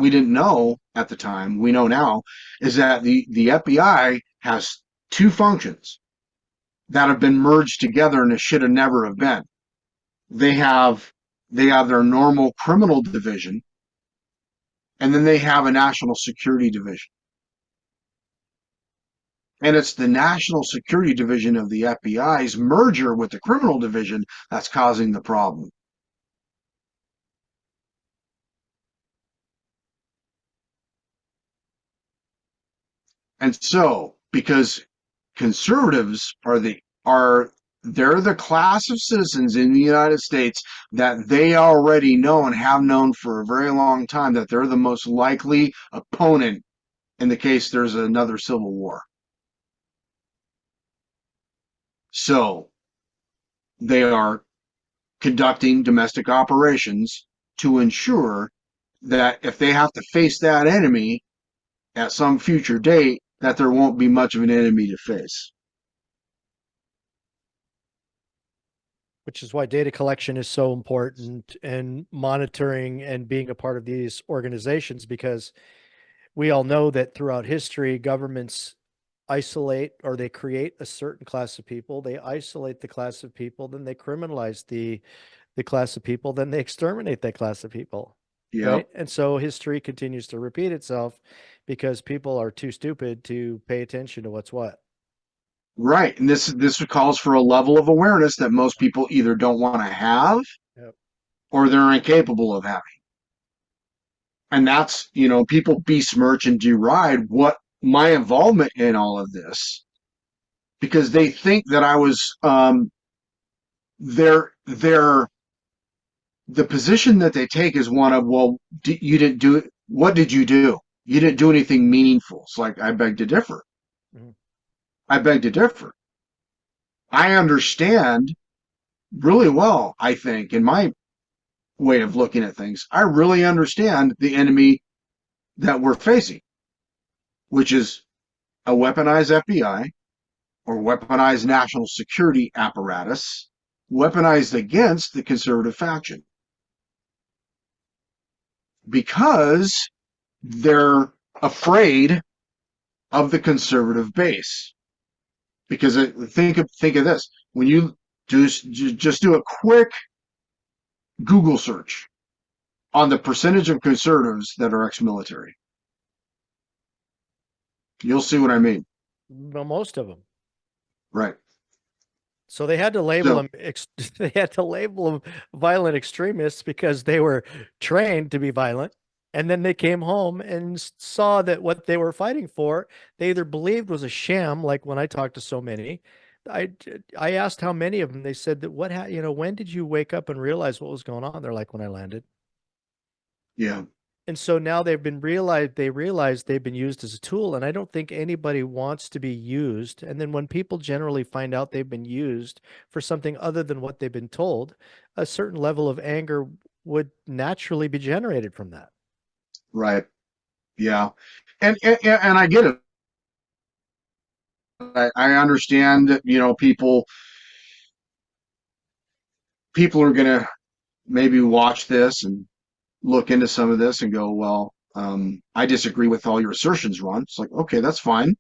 didn't know at the time, we know now, is that the FBI has two functions that have been merged together and it should have never have been. They have they have their normal criminal division, and then they have a national security division. And it's the National Security Division of the FBI's merger with the criminal division that's causing the problem. And so, because conservatives are they're the class of citizens in the United States that they already know and have known for a very long time that they're the most likely opponent in the case there's another civil war. So they are conducting domestic operations to ensure that if they have to face that enemy at some future date, that there won't be much of an enemy to face. Which is why data collection is so important and monitoring and being a part of these organizations, because we all know that throughout history, governments isolate or they create a certain class of people, they isolate the class of people, then they criminalize the class of people, then they exterminate that class of people. Yep. Right. And so history continues to repeat itself because people are too stupid to pay attention to what's what. Right. And this calls for a level of awareness that most people either don't want to have Yep. or they're incapable of having. And that's, people besmirch and deride what my involvement in all of this because they think that I was they're the position that they take is one of, well, you didn't do it. What did you do? You didn't do anything meaningful. It's like, I beg to differ. Mhm. I beg to differ. I understand really well, I think, in my way of looking at things. I really understand the enemy that we're facing, which is a weaponized FBI or weaponized national security apparatus weaponized against the conservative faction because they're afraid of the conservative base. Because think of this: when you just do a quick Google search on the percentage of conservatives that are ex-military, you'll see what I mean. Well, most of them. Right. So they had to label So them they had to label them violent extremists because they were trained to be violent. And then they came home and saw that what they were fighting for, they either believed was a sham, like when I talked to so many. I I asked how many of them. They said that when did you wake up and realize what was going on? They're like, when I landed. yeah, And so now they realize they've been used as a tool, and I don't think anybody wants to be used. And then when people generally find out they've been used for something other than what they've been told, a certain level of anger would naturally be generated from that. right, yeah, and I get it. I understand that, people are gonna maybe watch this and look into some of this and go, well, I disagree with all your assertions, Ron. It's like, okay, that's fine.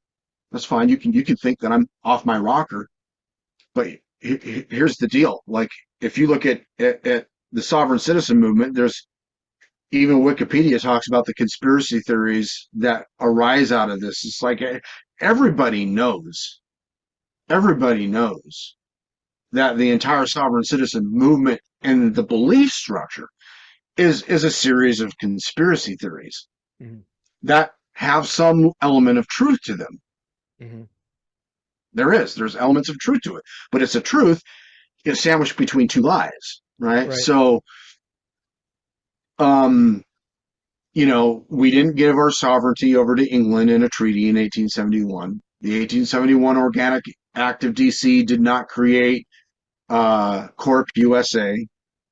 That's fine. You can think that I'm off my rocker, but here's the deal. Like, if you look at the sovereign citizen movement, there's even Wikipedia talks about the conspiracy theories that arise out of this. It's like, everybody knows, everybody knows that the entire sovereign citizen movement and the belief structure is a series of conspiracy theories Hmm. that have some element of truth to them. Hmm. There's elements of truth to it, but it's a truth is sandwiched between two lies, right? Right. So, um, we didn't give our sovereignty over to England in a treaty in 1871. The 1871 Organic Act of DC did not create Corp USA.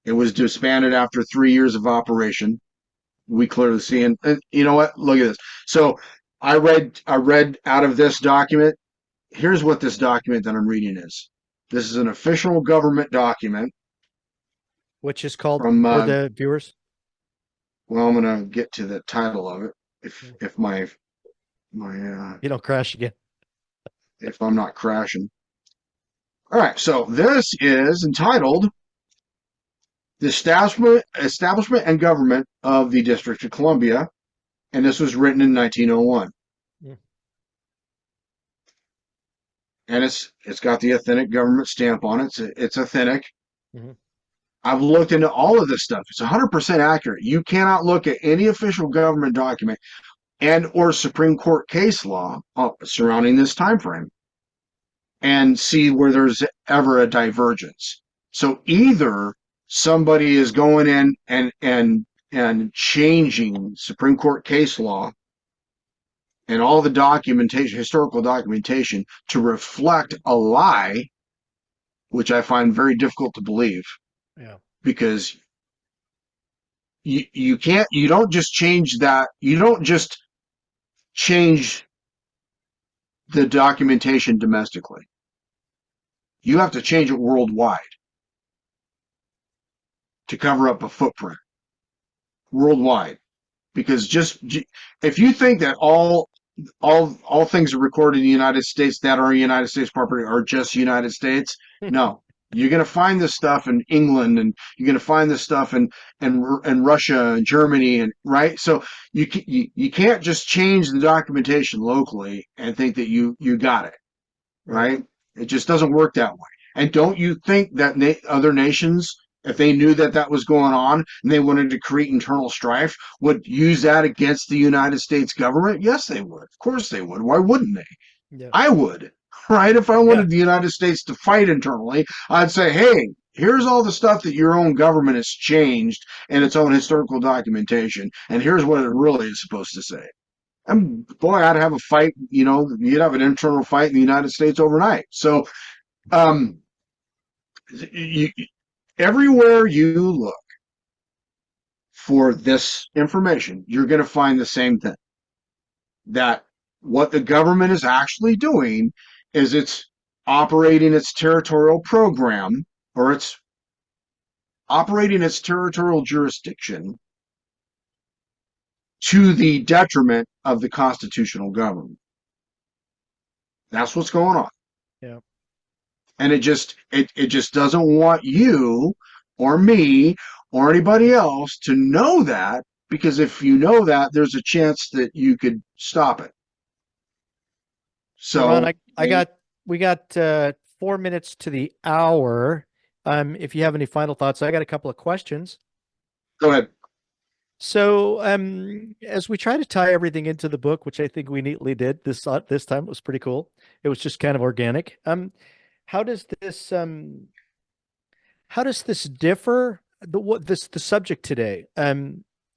It was disbanded after 3 years of operation. We clearly see, and you know what? Look at this. So I read out of this document. Here's what this document that I'm reading is. This is an official government document Which is called from. for the viewers. Well, I'm gonna get to the title of it Mm. if my You don't crash again. if I'm not crashing. All right, so this is entitled "The Establishment and Government of the District of Columbia," and this was written in 1901. Mm. And it's got the authentic government stamp on it. It's authentic. Hmm. I've looked into all of this stuff. It's 100% accurate. You cannot look at any official government document and or Supreme Court case law surrounding this time frame and see where there's ever a divergence. So either somebody is going in and changing Supreme Court case law and all the documentation, historical documentation, to reflect a lie, which I find very difficult to believe, Yeah. because you don't just change that, you don't just change the documentation domestically. You have to change it worldwide to cover up a footprint worldwide. Because just if you think that all things are recorded in the United States that are United States property are just United States, no. You're going to find this stuff in England, and you're going to find this stuff in Russia and Germany, and right. So you can't just change the documentation locally and think that you got it, Right. right? It just doesn't work that way. And don't you think that other nations, if they knew that that was going on and they wanted to create internal strife, would use that against the United States government? Yes, they would. Of course they would. Why wouldn't they? Yeah. I would, right? If I Yeah. wanted the United States to fight internally, I'd say, hey, here's all the stuff that your own government has changed in its own historical documentation, and here's what it really is supposed to say. And boy, I'd have a fight, you'd have an internal fight in the United States overnight. So, um, you, everywhere you look for this information, you're going to find the same thing, that what the government is actually doing is it's operating its territorial program, or it's operating its territorial jurisdiction to the detriment of the constitutional government. That's what's going on. Yeah. And it just doesn't want you or me or anybody else to know that, because if you know that, there's a chance that you could stop it. So Ron, So we got 4 minutes to the hour. If you have any final thoughts, I got a couple of questions. Go ahead. So, as we try to tie everything into the book, which I think we neatly did this time, it was pretty cool. It was just kind of organic. How does this how does this differ? The subject today?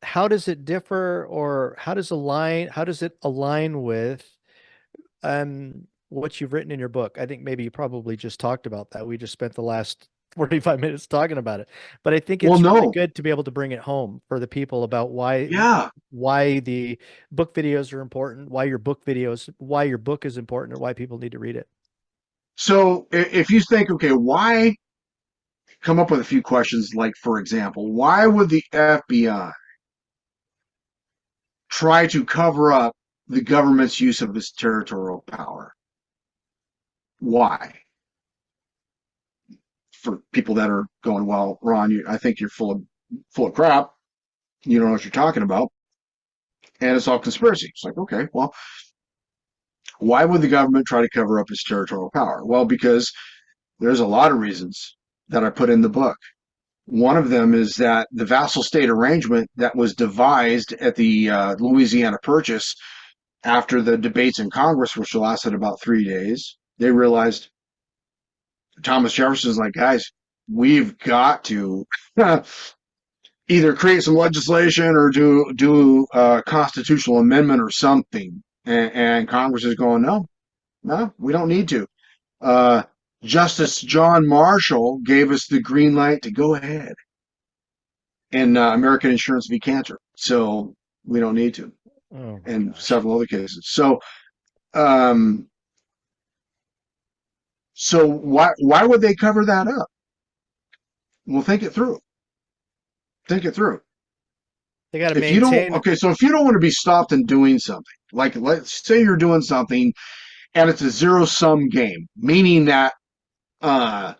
How does it differ, or how does it align with what you've written in your book? I think maybe you probably just talked about that. We just spent the last 45 minutes talking about it. But I think Well, it's really no. good to be able to bring it home for the people about Yeah. why the book videos are important, why your book is important, and why people need to read it. So if you think, okay, why come up with a few questions like, for example, why would the FBI try to cover up the government's use of its territorial power? Why? For people that are going, well, Ron, I think you're full of crap. You don't know what you're talking about, and it's all conspiracy. It's like, okay, well, why would the government try to cover up its territorial power? Well, because there's a lot of reasons that I put in the book. One of them is that the vassal state arrangement that was devised at the Louisiana Purchase after the debates in Congress, which lasted about 3 days, they realized Thomas Jefferson's like, guys, we've got to either create some legislation or do a constitutional amendment or something. And Congress is going, no, we don't need to. Uh, Justice John Marshall gave us the green light to go ahead in American Insurance v. Cantor. So we don't need to, Oh my and gosh. several other cases. Um, so why would they cover that up? Well, think it through. Think it through. They got to If you don't, maintain. okay, so if you don't want to be stopped in doing something, like let's say you're doing something and it's a zero sum game, meaning that uh,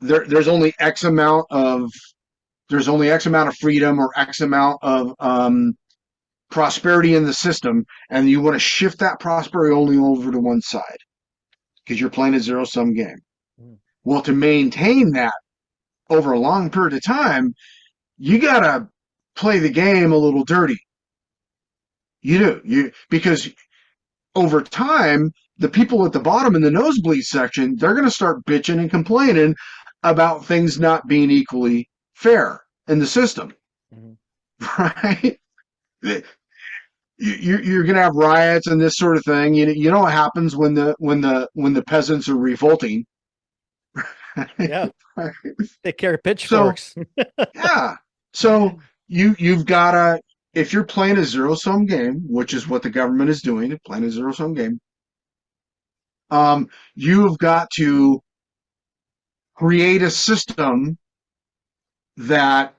there's only X amount of freedom or X amount of prosperity in the system, and you want to shift that prosperity only over to one side because you're playing a zero sum game. Mm. Well, to maintain that over a long period of time, you gotta play the game a little dirty. You do, because over time, the people at the bottom in the nosebleed section, they're going to start bitching and complaining about things not being equally fair in the system, Mhm. right? You're going to have riots and this sort of thing. You know what happens when the peasants are revolting. Yeah, they carry So pitchforks. yeah, so you've got to, if you're playing a zero sum game, which is what the government is doing, playing a zero sum game, you've got to create a system that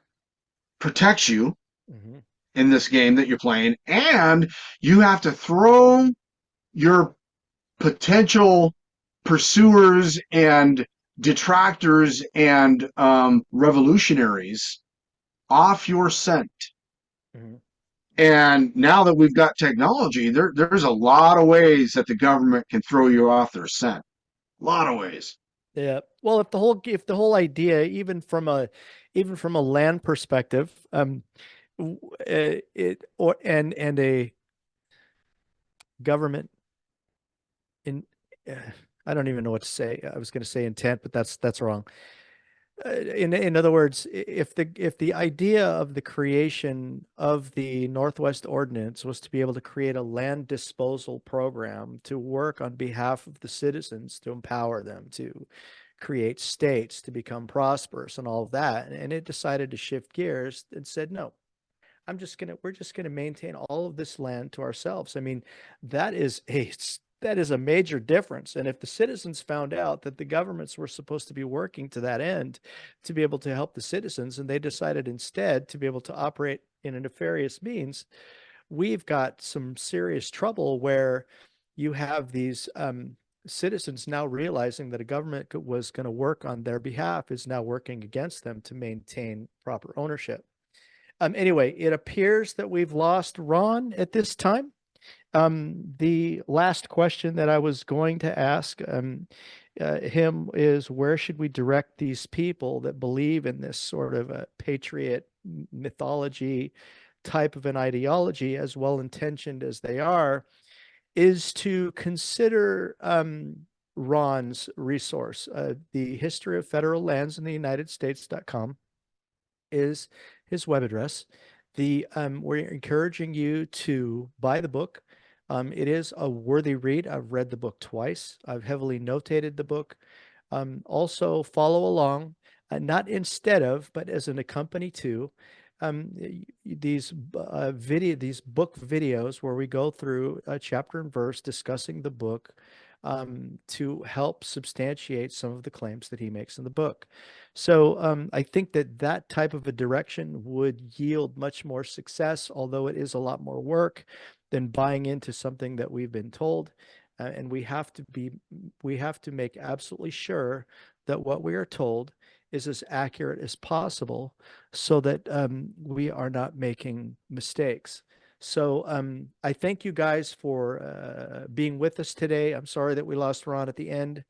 protects you Mhm. in this game that you're playing, and you have to throw your potential pursuers and detractors and revolutionaries off your scent. Mhm. And now that we've got technology, there's a lot of ways that the government can throw you off their scent. A lot of ways. Yeah. Well, if the whole idea, even from a land perspective, it or and a government in, uh, I don't even know what to say. I was going to say intent, but that's wrong. In other words, if the idea of the creation of the Northwest Ordinance was to be able to create a land disposal program to work on behalf of the citizens, to empower them to create states, to become prosperous and all of that, and it decided to shift gears and said, no, we're just gonna maintain all of this land to ourselves. I mean, that is a major difference. And if the citizens found out that the governments were supposed to be working to that end, to be able to help the citizens, and they decided instead to be able to operate in a nefarious means, we've got some serious trouble where you have these citizens now realizing that a government was going to work on their behalf is now working against them to maintain proper ownership. Anyway, it appears that we've lost Ron at this time. The last question that I was going to ask him is, where should we direct these people that believe in this sort of a patriot mythology type of an ideology, as well intentioned as they are, is to consider Ron's resource, the History of Federal Lands in the United States.com is his web address. We're encouraging you to buy the book. It is a worthy read. I've read the book twice. I've heavily notated the book. Also follow along, not instead of, but as an accompany to these book videos where we go through a chapter and verse discussing the book to help substantiate some of the claims that he makes in the book. So I think that that type of a direction would yield much more success, although it is a lot more work than buying into something that we've been told. And we have to make absolutely sure that what we are told is as accurate as possible so that we are not making mistakes. So I thank you guys for being with us today. I'm sorry that we lost Ron at the end.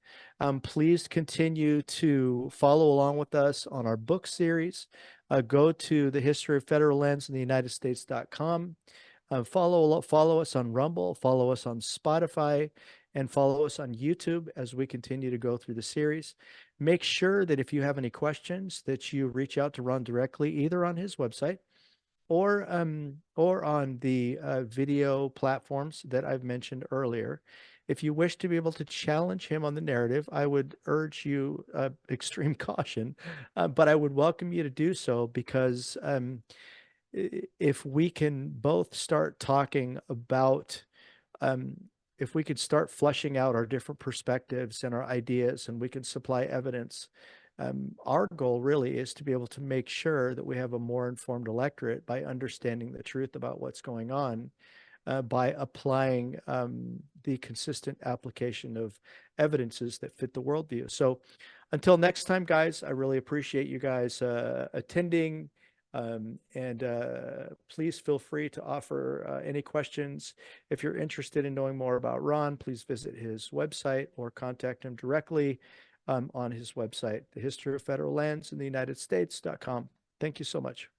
Please continue to follow along with us on our book series. Go to the History of Federal Lands in the United States.com. Follow us on Rumble, follow us on Spotify, and follow us on YouTube as we continue to go through the series. Make sure that if you have any questions that you reach out to Ron directly, either on his website or on the video platforms that I've mentioned earlier. If you wish to be able to challenge him on the narrative, I would urge you extreme caution, but I would welcome you to do so, because if we can both start talking about if we could start fleshing out our different perspectives and our ideas, and we can supply evidence, our goal really is to be able to make sure that we have a more informed electorate by understanding the truth about what's going on, by applying the consistent application of evidences that fit the worldview. So until next time, guys, I really appreciate you guys attending. And please feel free to offer any questions. If you're interested in knowing more about Ron, please visit his website or contact him directly on his website, the History of Federal Lands in the United States.com. Thank you so much.